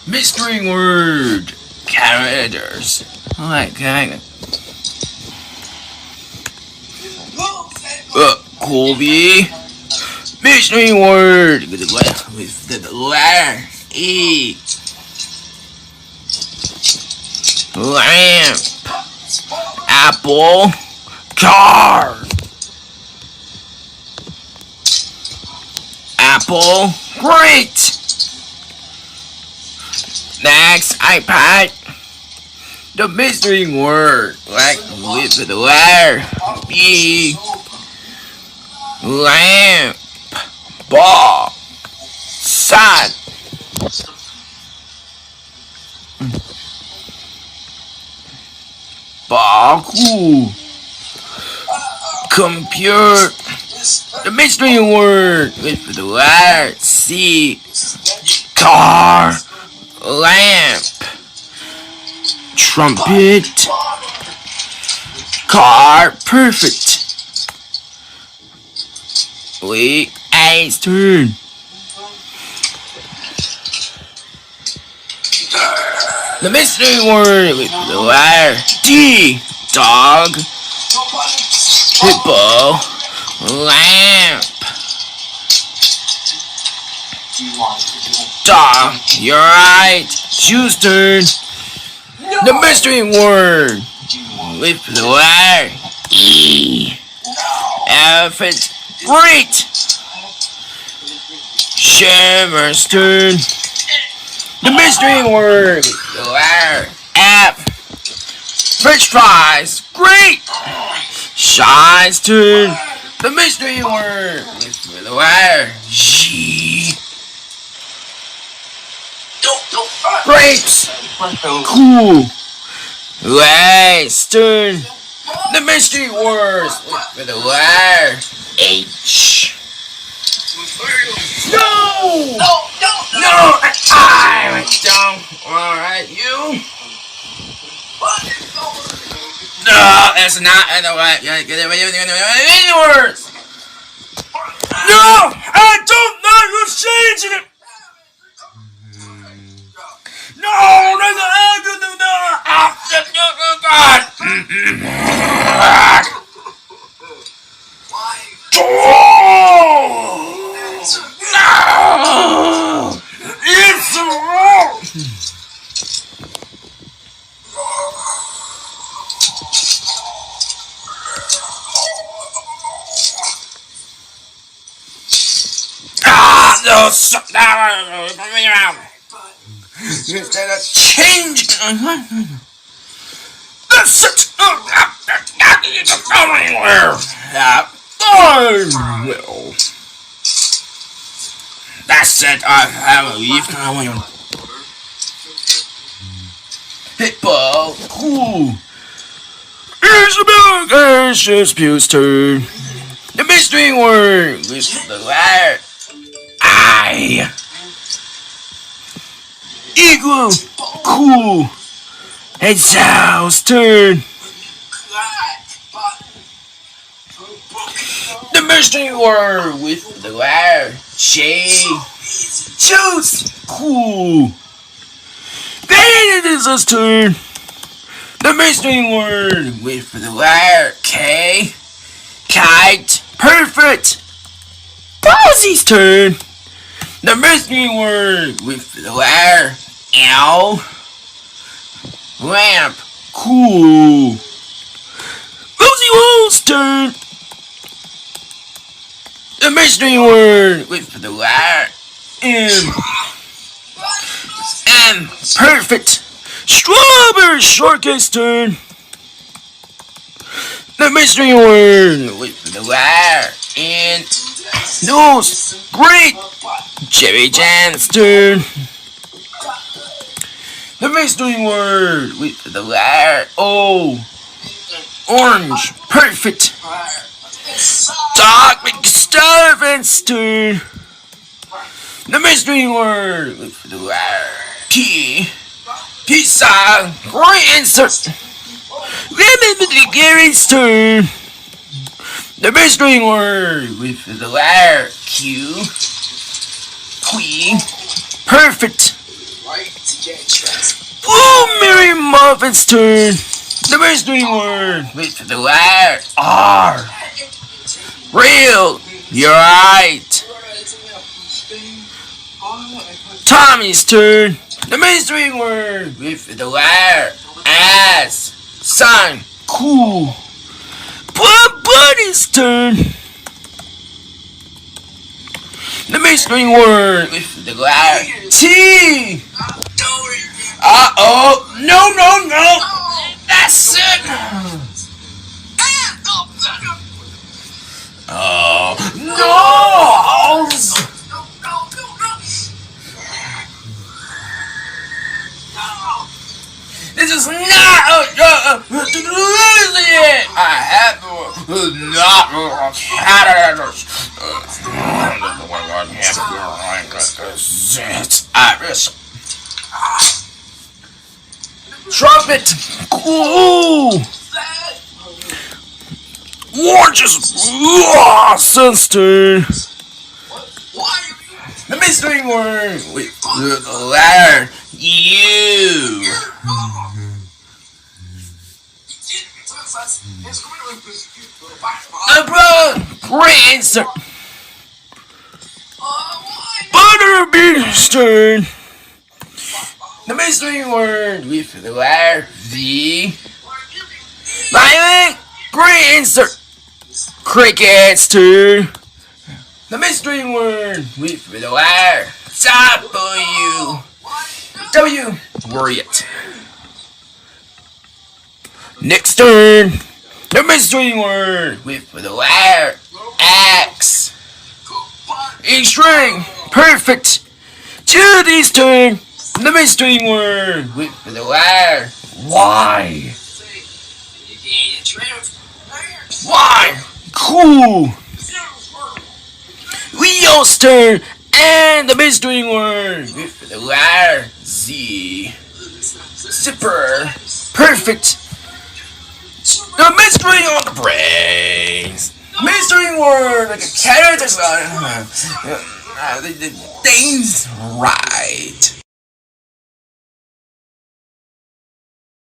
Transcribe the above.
Mystery word characters. Okay. Colby. Mystery word with the letter E. Lamp. Apple. Car. Apple. Great. Next, iPad. The mystery word, like with the letter B. Lamp. Ball. Sun. Ball. Cool. Computer. The mystery word with the letter C. Car. Lamp. Trumpet. Car. Perfect. Wait, A's turn. The mystery word with the letter D. Dog. Hippo. Lamp. Dog. You're right. Shoe's turn. The mystery word with the letter E. Elephant. Great. Shimmer's turn. The mystery word with the letter F. French fries. Great. Shy's turn. The mystery word with the letter G. Grapes. Cool. Lay's turn. The mystery words with the letter H. No! No! I went down. Alright, you? No, that's not the right. Words. No! I don't know who's changing it! No! There's an accident! No! It's wrong! No, stop that! Instead of change. That's it. I will. That's it. I have a leaf. Hippo. Cool. Here's the Billions Pew's turn. The mystery word with the letter I. Eagle. Cool. It's Sal's turn. The mystery word with the letter J. Juice. Cool. Then it is his turn. The mystery word with the letter K. Kite. Perfect. Posey's turn. The mystery word with the letter L. Lamp. Cool. Rosie Wool's turn. The mystery word with the letter M. M. Perfect. Strawberry Shortcake's turn. The mystery word with the letter N. Nose. Great. Cherry Jan's turn. The mystery word with the letter O. Orange. Perfect. Doc McStuffins turn. The mystery word with the letter P. Pizza. Great answer. Lemon Gary's turn. The mystery word with the letter Q. Queen. Perfect. Oh, Mary Muffin's turn. The mystery word with the letter R. Real. You're right. Tommy's turn. The mystery word with the letter S. Sun. Cool. Buddy's turn. The mystery word with the letter T. Uh-oh. No. That's it. Oh, no. This is not it. I have not Irish trumpet. Cool. Oranges. Sunstone. The mystery word with the letter U. Great answer. Butterbean's turn. The mystery word with the letter V. Violet. Great answer. Cricket's turn. The mystery word with the letter W. W. Worry it. Next turn. The mystery word with the letter X. E-string. Perfect. Judy's turn. The mystery word with the letter Y. Y. Cool. Leo's turn. And the mystery word with the letter Z. Zipper. Perfect. The mystery on the brains. Mystery word like a character. Things right.